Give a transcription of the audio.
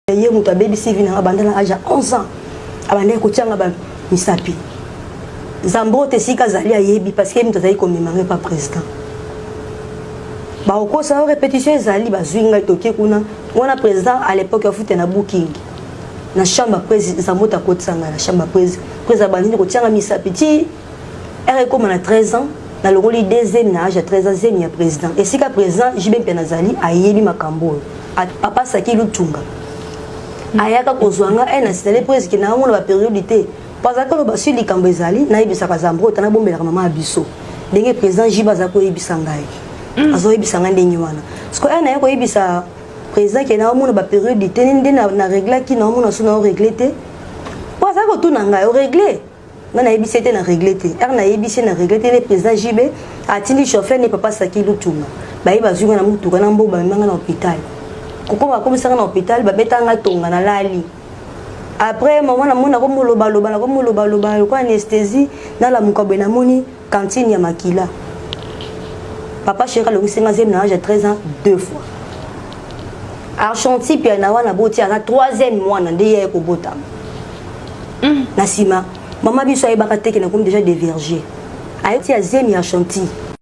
Yé muta baby CV na bandana aja 11 ans. Abandé ko tianga ba misapi. Zambo te sika zali ayebi parce que muta zali commémorer pas président. Ba oko sa répétition zali ba zwinga toke kuna. Wana président à l'époque a foutu na booking. Na chambre président Zambo ta kotsanga na chambre président bandini ko tianga misapi ti elle comme na 13 ans na le rôle deuxième na âge 13 ans zemi président. Et sika président Jibem Penazali ayebi makambo. Papa Saki Lutunga. Ayaka kozwanga ena c'était presque na mona ba périodité parce que ba suli kambezali na ibisa kazambo tana bombela mama abiso ndenge président Jiba za ko ibisa ngai azo ibisa ngande nywana parce que ena yako ibisa président ke na mona ba périodité ndenge na régler ki na mona sona régler te parce que tout na ngai o régler na ibisa te na régler te na ibisa na régler te le président Jibe atindi chauffeur ne papa Saki Lutunga ba iba zunga na mutu kana mbo ba manga na hôpital. Pourquoi on a commencé à l'hôpital, bah betanga tonga na lali. Après maman na mona ko moloba loba ko anesthésie na la mukabe na moni cantine ya makila. Papa chéri le 5e âge à 13 ans 2 fois. Argenti puis na wana boti à 3e mois na ndeye ko bota. Na sima maman biso ay bakate ke na comme déjà des vergers. Ayoti ya zemi Argenti.